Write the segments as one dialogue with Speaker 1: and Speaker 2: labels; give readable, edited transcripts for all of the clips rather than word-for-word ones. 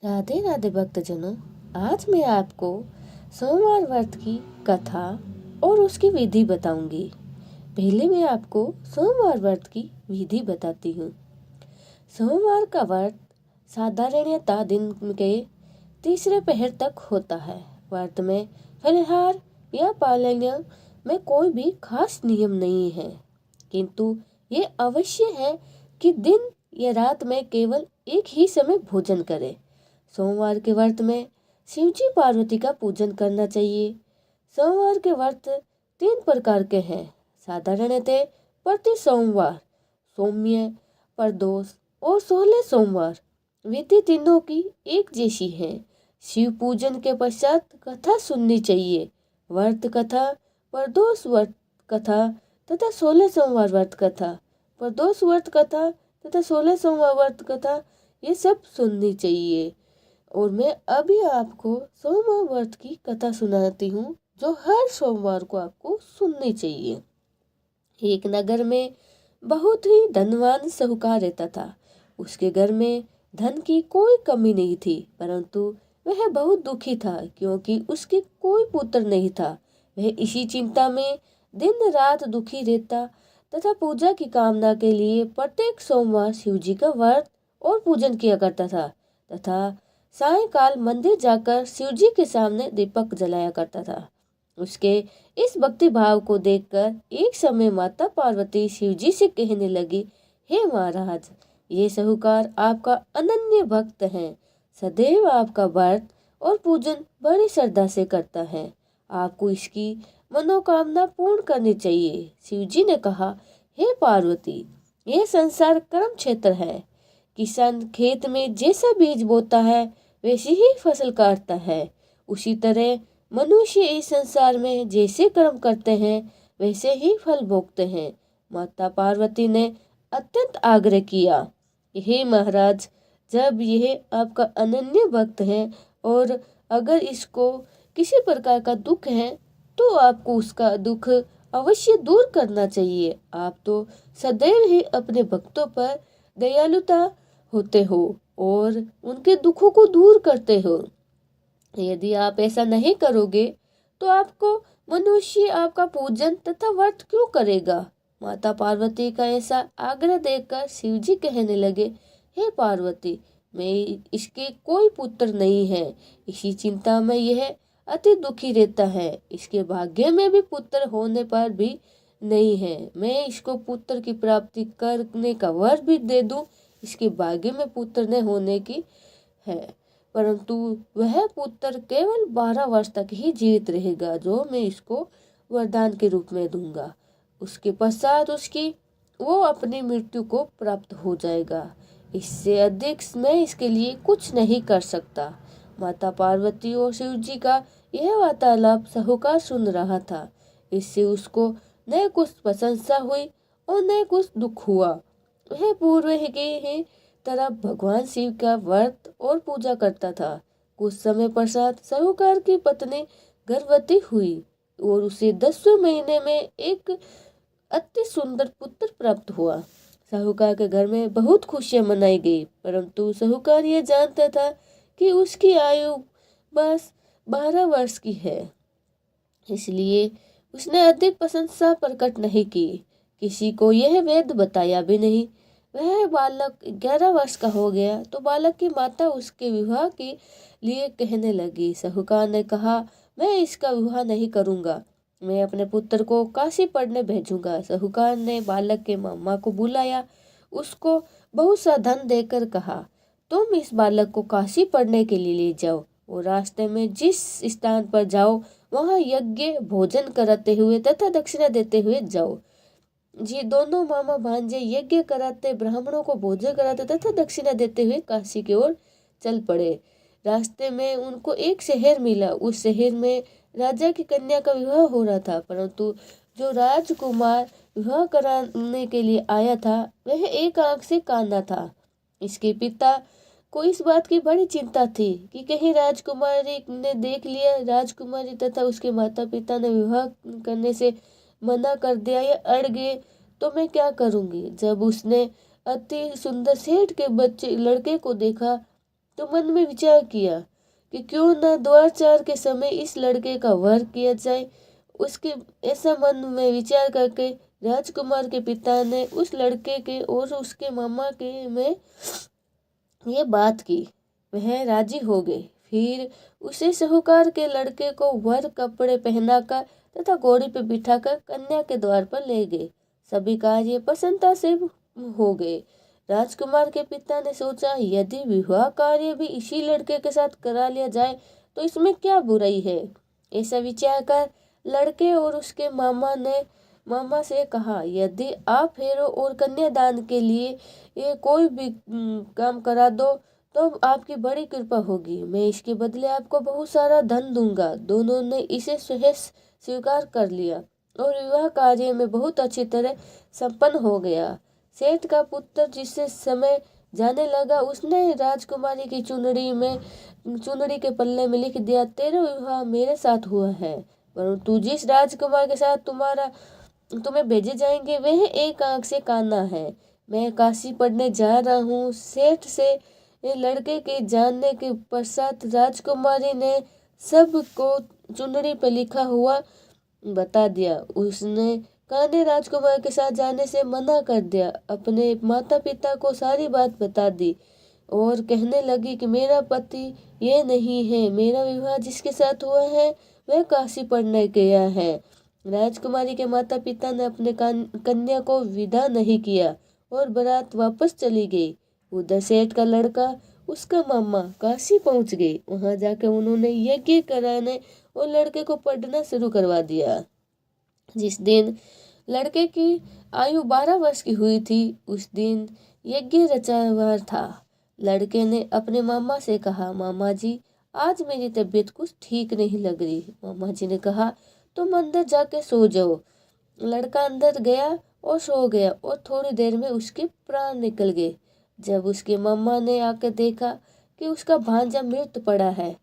Speaker 1: राधे राधे भक्तजनों। आज मैं आपको सोमवार व्रत की कथा और उसकी विधि बताऊंगी। पहले मैं आपको सोमवार व्रत की विधि बताती हूँ। सोमवार का व्रत साधारणतः दिन के तीसरे पहर तक होता है। व्रत में फलाहार या पालन में कोई भी खास नियम नहीं है, किंतु ये अवश्य है कि दिन या रात में केवल एक ही समय भोजन करें। सोमवार के व्रत में शिवजी पार्वती का पूजन करना चाहिए। सोमवार के व्रत 3 प्रकार के हैं। साधारणतः प्रति सोमवार, सौम्य, प्रदोष और 16 सोमवार। विधि तीनों की एक जैसी है। शिव पूजन के पश्चात कथा सुननी चाहिए। व्रत कथा, प्रदोष व्रत कथा तथा 16 सोमवार व्रत कथा, प्रदोष व्रत कथा तथा 16 सोमवार व्रत कथा, ये सब सुननी चाहिए। और मैं अभी आपको सोमवार व्रत की कथा सुनाती हूँ, जो हर सोमवार को आपको सुननी चाहिए। एक नगर में बहुत ही धनवान साहूकार रहता था। उसके घर में धन की कोई कमी नहीं थी, परंतु वह बहुत दुखी था क्योंकि उसके कोई पुत्र नहीं था। वह इसी चिंता में दिन रात दुखी रहता तथा पूजा की कामना के लिए प्रत्येक सोमवार शिवजी का व्रत और पूजन किया करता था तथा सायंकाल मंदिर जाकर शिवजी के सामने दीपक जलाया करता था। उसके इस भक्ति भाव को देखकर एक समय माता पार्वती शिवजी से कहने लगी, हे महाराज, ये साहूकार आपका अनन्य भक्त है। सदैव आपका व्रत और पूजन बड़ी श्रद्धा से करता है। आपको इसकी मनोकामना पूर्ण करनी चाहिए। शिवजी ने कहा, हे पार्वती, यह संसार कर्म क्षेत्र है। किसान खेत में जैसा बीज बोता है वैसी ही फसल काटता है। उसी तरह मनुष्य इस संसार में जैसे कर्म करते हैं वैसे ही फल भोगते हैं। माता पार्वती ने अत्यंत आग्रह किया, हे महाराज, जब यह आपका अनन्य भक्त है और अगर इसको किसी प्रकार का दुख है तो आपको उसका दुख अवश्य दूर करना चाहिए। आप तो सदैव ही अपने भक्तों पर दयालुता होते हो और उनके दुखों को दूर करते हो। यदि आप ऐसा नहीं करोगे तो आपको मनुष्य आपका पूजन तथा व्रत क्यों करेगा। माता पार्वती का ऐसा आग्रह देखकर शिवजी कहने लगे, हे पार्वती, मैं इसके कोई पुत्र नहीं है। इसी चिंता में यह अति दुखी रहता है। इसके भाग्य में भी पुत्र होने पर भी नहीं है। मैं इसको पुत्र की प्राप्ति करने का वर भी दे दूं, इसके भाग्य में पुत्र न होने की है, परंतु वह पुत्र केवल 12 वर्ष तक ही जीवित रहेगा, जो मैं इसको वरदान के रूप में दूंगा। उसके पश्चात उसकी वो अपनी मृत्यु को प्राप्त हो जाएगा। इससे अधिक मैं इसके लिए कुछ नहीं कर सकता। माता पार्वती और शिव जी का यह वार्तालाप साहूकार सुन रहा था। इससे उसको न कुछ प्रशंसा हुई और न कुछ दुख हुआ। वह पूर्व के तरह भगवान शिव का व्रत और पूजा करता था। कुछ समय पश्चात साहूकार की पत्नी गर्भवती हुई और उसे 10वें महीने में एक अति सुंदर पुत्र प्राप्त हुआ। साहूकार के घर में बहुत खुशियां मनाई गई, परंतु साहूकार यह जानता था कि उसकी आयु बस 12 वर्ष की है, इसलिए उसने अधिक प्रशंसा प्रकट नहीं की। किसी को यह वेद बताया भी नहीं। वह बालक 11 वर्ष का हो गया तो बालक की माता उसके विवाह के लिए कहने लगी। साहूकार ने कहा, मैं इसका विवाह नहीं करूंगा, मैं अपने पुत्र को काशी पढ़ने भेजूंगा। साहूकार ने बालक के मामा को बुलाया, उसको बहुत सा धन देकर कहा, तुम इस बालक को काशी पढ़ने के लिए ले जाओ और रास्ते में जिस स्थान पर जाओ वहां यज्ञ भोजन कराते हुए तथा दक्षिणा देते हुए जाओ। जी दोनों मामा भांजे यज्ञ कराते, ब्राह्मणों को भोजन कराते तथा दक्षिणा देते हुए काशी की ओर चल पड़े। रास्ते में उनको एक शहर मिला। उस शहर में राजा की कन्या का विवाह हो रहा था, परंतु जो राजकुमार विवाह कराने के लिए आया था वह एक आंख से काना था। इसके पिता को इस बात की बड़ी चिंता थी कि कहीं राजकुमारी ने देख लिया, राजकुमारी तथा उसके माता पिता ने विवाह करने से मना कर दिया या अड़ गए तो मैं क्या करूंगी। जब उसने अति सुंदर सेठ के बच्चे लड़के को देखा तो मन में विचार किया कि क्यों न द्वारचार के समय इस लड़के का वध किया जाए। उसके ऐसा मन में विचार करके राजकुमार के पिता ने उस लड़के के और उसके मामा के में ये बात की। वह राजी हो गए। फिर उसे साहूकार के लड़के को वर कपड़े पहनाकर तथा घोड़ी पर बिठाकर कन्या के द्वार पर ले गए। सभी कार्य प्रसन्नता से हो गए। राजकुमार के पिता ने सोचा, यदि विवाह कार्य भी इसी लड़के के साथ करा लिया जाए तो इसमें क्या बुराई है। ऐसा विचार कर लड़के और उसके मामा से कहा, यदि आप फेरों और कन्यादान के लिए ये कोई भी काम करा दो तो आपकी बड़ी कृपा होगी। मैं इसके बदले आपको बहुत सारा धन दूंगा। दोनों ने इसे सहज स्वीकार कर लिया और विवाह कार्य में बहुत अच्छी तरह संपन्न हो गया। सेठ का पुत्र जिससे समय जाने लगा, उसने राजकुमारी की चुनरी के पल्ले में लिख दिया, तेरा विवाह मेरे साथ हुआ है, परंतु जिस राजकुमार के साथ तुम्हें भेजे जाएंगे वह एक आंख से काना है। मैं काशी पढ़ने जा रहा हूँ। सेठ से लड़के के जानने के पश्चात राजकुमारी ने सबको चुनरी पर लिखा हुआ बता दिया। उसने कान्हे राजकुमार के साथ जाने से मना कर दिया। अपने माता पिता को सारी बात बता दी और कहने लगी कि मेरा पति ये नहीं है, मेरा विवाह जिसके साथ हुआ है वह काशी पढ़ने गया है। राजकुमारी के माता पिता ने अपने कन्या को विदा नहीं किया और बारात वापस चली गई। उधर सेठ का लड़का उसका मामा काशी पहुंच गए। वहां जाकर उन्होंने यज्ञ कराने और लड़के को पढ़ना शुरू करवा दिया। जिस दिन लड़के की आयु 12 वर्ष की हुई थी उस दिन यज्ञ रचावार था। लड़के ने अपने मामा से कहा, मामा जी आज मेरी तबीयत कुछ ठीक नहीं लग रही। मामा जी ने कहा, तुम अंदर जाके सो जाओ। लड़का अंदर गया और सो गया और थोड़ी देर में उसके प्राण निकल गए। जब उसके मामा ने आकर देखा कि उसका भांजा मृत पड़ा है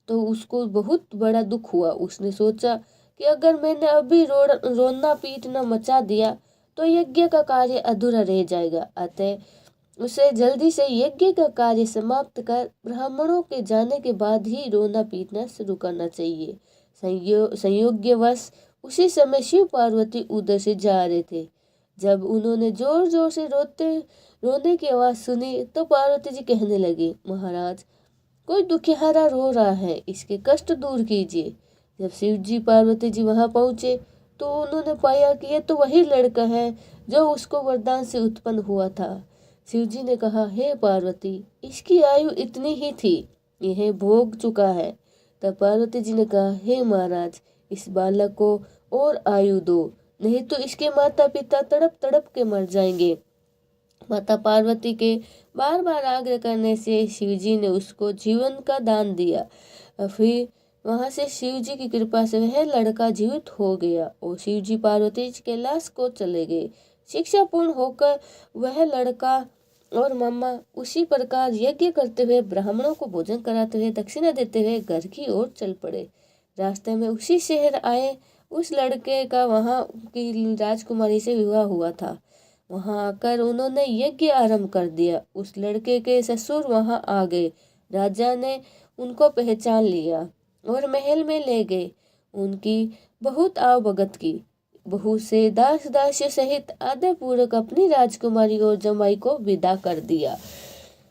Speaker 1: तो उसको बहुत बड़ा दुख हुआ। उसने सोचा कि अगर मैंने अभी रोना पीटना मचा दिया तो यज्ञ का कार्य अधूरा रह जाएगा। अतः उसे जल्दी से यज्ञ का कार्य समाप्त कर ब्राह्मणों के जाने के बाद ही रोना पीटना शुरू करना चाहिए। संयोग्यवश उसी समय शिव पार्वती उधर से जा रहे थे। जब उन्होंने जोर जोर से रोने की आवाज सुनी तो पार्वती जी कहने लगी, महाराज कोई दुखियारा रो रहा है, इसके कष्ट दूर कीजिए। जब शिव जी पार्वती जी वहां पहुंचे तो उन्होंने पाया कि यह तो वही लड़का है जो उसको वरदान से उत्पन्न हुआ था। शिव जी ने कहा, हे पार्वती इसकी आयु इतनी ही थी, यह भोग चुका है। तब पार्वती जी ने कहा, हे महाराज इस बालक को और आयु दो, नहीं तो इसके माता पिता तड़प तड़प के मर जाएंगे। माता पार्वती के बार बार आग्रह करने से शिवजी ने उसको जीवन का दान दिया। फिर वहां से शिवजी की कृपा से वह लड़का जीवित हो गया और शिवजी पार्वती जी के लाश को चले गए। शिक्षा पूर्ण होकर वह लड़का और मामा उसी प्रकार यज्ञ करते हुए ब्राह्मणों को भोजन कराते हुए दक्षिणा देते हुए घर की ओर चल पड़े। रास्ते में उसी शहर आए उस लड़के का वहां की राजकुमारी से विवाह हुआ था। वहां आकर उन्होंने यज्ञ आरंभ कर दिया। उस लड़के के ससुर वहां आ गए। राजा ने उनको पहचान लिया और महल में ले गए। उनकी बहुत आवभगत की। बहू से दास दास्य सहित आदर पूर्वक अपनी राजकुमारी और जमाई को विदा कर दिया।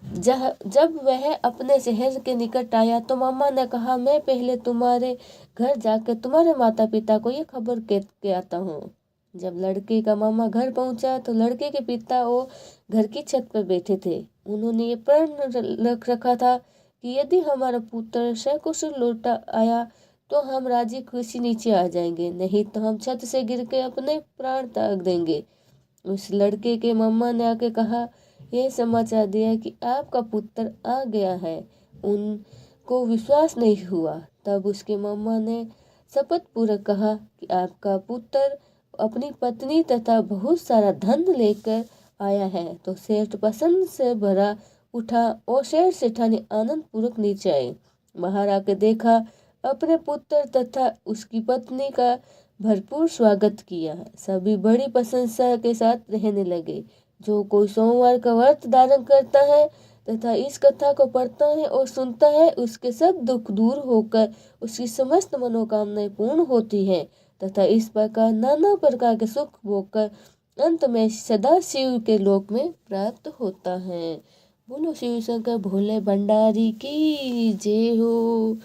Speaker 1: जब वह अपने शहर के निकट आया तो मामा ने कहा, मैं पहले तुम्हारे घर जाकर तुम्हारे माता पिता को ये खबर कह के आता हूँ। जब लड़के का मामा घर पहुंचा तो लड़के के पिता वो घर की छत पर बैठे थे। उन्होंने ये प्रण रख रखा था कि यदि हमारा पुत्र सकुशल लौटा आया तो हम राजी खुशी नीचे आ जाएंगे, नहीं तो हम छत से गिर के अपने प्राण त्याग देंगे। उस लड़के के मामा ने आके कहा, यह समाचार दिया कि आपका पुत्र आ गया है। उनको विश्वास नहीं हुआ। तब उसके मामा ने शपथ पूर्वक कहा कि आपका पुत्र अपनी पत्नी तथा बहुत सारा धन लेकर आया है। तो सेठ पसंद से भरा उठा और सेठ सेठानी आनंद पूर्वक नीचे आए। बाहर आकर देखा अपने पुत्र तथा उसकी पत्नी का भरपूर स्वागत किया। सभी बड़ी प्रशंसा के साथ रहने लगे। जो कोई सोमवार का व्रत धारण करता है तथा इस कथा को पढ़ता है और सुनता है, उसके सब दुख दूर होकर उसकी समस्त मनोकामनाएं पूर्ण होती है तथा इस प्रकार नाना प्रकार के सुख भोगकर अंत में सदा शिव के लोक में प्राप्त होता है। बोलो शिव शंकर भोले भंडारी की जय हो।